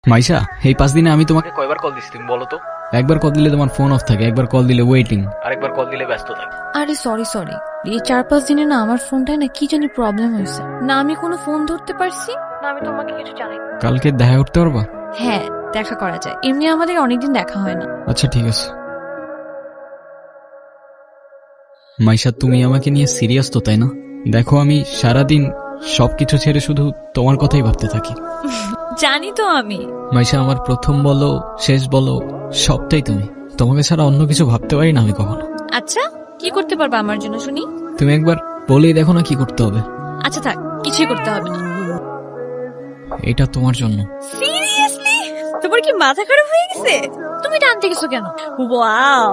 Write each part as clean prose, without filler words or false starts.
মাইশা, এই 5 দিনে আমি তোমাকে কয়বার কল দিছি তুমি বলো তো? একবার কল দিলে তোমার ফোন অফ থাকে, একবার কল দিলে ওয়েটিং, আরেকবার কল দিলে ব্যস্ত থাকে। আরে সরি এই 4-5 দিনে না আমার ফোনটায় না কি জানি প্রবলেম হয়েছে, না আমি কোনো ফোন ধরতে পারছি না আমি তোমাকে কিছু জানাই। কালকে দেখা করতে পারবা? হ্যাঁ দেখা করা যায়, এমনি আমাদের অনেকদিন দেখা হয় না। আচ্ছা ঠিক আছে। মাইশা, তুমি আমাকে নিয়ে সিরিয়াস তো তাই না? দেখো আমি সারাদিন সবকিছু ছেড়ে শুধু তোমার কথাই ভাবতে থাকি। জানি তো আমি। মাইশা, আমার প্রথম বলো শেষ বলো সবটাই তুমি। তোমাকে ছাড়া অন্য কিছু ভাবতে পারি না আমি কখনো। আচ্ছা কি করতে পারবা আমার জন্য শুনি? তুমি একবার বলেই দেখো না কি করতে হবে। আচ্ছা থাক, কিছুই করতে হবে না। এটা তোমার জন্য। সিরিয়াসলি? তোমার কি মাথা খারাপ হয়ে গেছে? তুমি টানতে গেছো কেন? ওয়াও,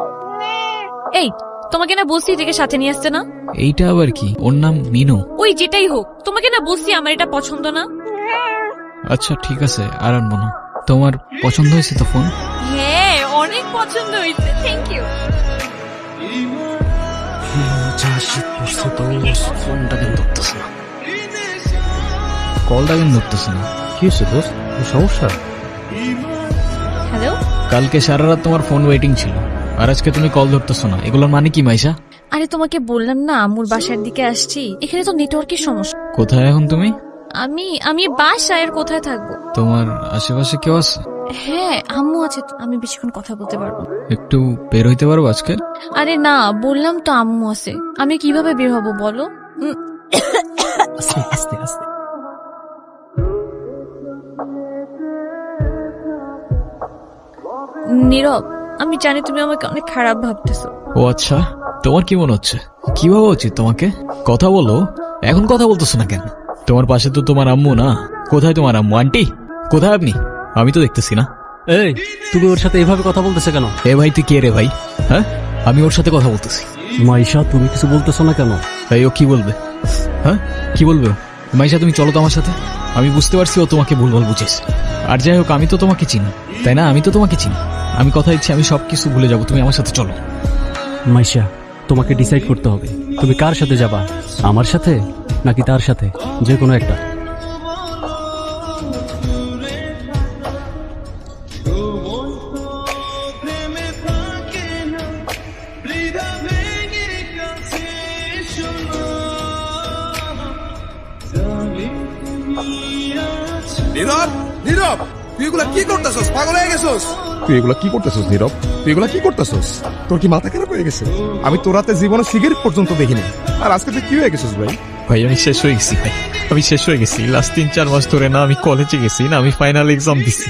এই তোমাকে না বলছি এটাকে সাথে নিয়ে আসতে না? এইটা আবার কি? ওর নাম মিনু। ওই যেটাই হোক, তোমাকে না বলছি আমার এটা পছন্দ না। আচ্ছা ঠিক আছে, আর আনবো না। তোমার পছন্দ হয়েছে তো ফোন? হ্যাঁ অনেক পছন্দ হয়েছে, থ্যাংক ইউ। ফোনটা কেন ধরতেছে না? কলটা কেন ধরতেছে না? কি হয়েছে দোস্ত, সমস্যা? হ্যালো। কালকে সারা রাত তোমার ফোন ওয়েটিং ছিল, আর আজকে তুমি কল ধরতেছো না, এগুলোর মানে কি মাইশা? আরে তোমাকে বললাম না আম্মুর বাসার দিকে আসছি, এখানে তো নেটওয়ার্কের সমস্যা। কোথায় এখন তুমি? আমি বাসায়, আর কোথায় থাকবো? তোমার আশেপাশে কেউ আছে? হ্যাঁ আম্মু আছে তো, আমি বেশিক্ষণ কথা বলতে পারবো। একটু বের হইতে পারবো আজকে? আরে না বললাম তো আম্মু আছে, আমি কিভাবে বের হবো বলো? আস্তে আস্তে আস্তে। নীরব, আমি জানি তুমি আমাকে অনেক খারাপ ভাবতেছো। ও আচ্ছা, তোমার কি মনে হচ্ছে? কি ভাবা উচিত তোমাকে? কথা বলো, এখন কথা বলতেছো না কেন? তোমার পাশে তো তোমার আম্মু না। কোথায় তোমার আম্মু? আন্টি কোথায় আপনি? আমি তো দেখতেছি না। এই, তুমি ওর সাথে এভাবে কথা বলতেছে কেন? এ ভাই তুই কে রে ভাই? হ্যাঁ, আমি ওর সাথে কথা বলতেছি। মাইশা, তুমি কিছু বলতেছো না কেন? ভাই ও কি বলবে? হ্যাঁ কি বলবে ও? মাইশা তুমি চলো তো আমার সাথে। আমি বুঝতে পারছি ও তোমাকে ভুলভাল বুঝেছ। আর যাই হোক, আমি তো তোমাকে চিনি তাই না? আমি তো তোমাকে চিনি। আমি কথা দিচ্ছি আমি সবকিছু ভুলে যাবো, তুমি আমার সাথে চলো। মাইশা, তোমাকে ডিসাইড করতে হবে তুমি কার সাথে যাবা, আমার সাথে নাকি তার সাথে, যে কোনো একটা। নীরব, নীরব, তুই এগুলা কি করতেছস? পাগল হয়ে গেছস? তুই এগুলা কি করতেছস নীরব? তুই এগুলা কি করতেছস? তোর কি মাথা খারাপ হয়ে গেছে? আমি তোর রাতে জীবনে সিগারেট পর্যন্ত দেখিনি, আর আজকে তুই কি হয়ে গেছিস ভাই? ভাই আমি শেষ হয়ে গেছি ভাই, আমি শেষ হয়ে গেছি। লাস্ট 3-4 মাস ধরে না আমি কলেজে গেছি, না আমি ফাইনাল এক্সাম দিছি।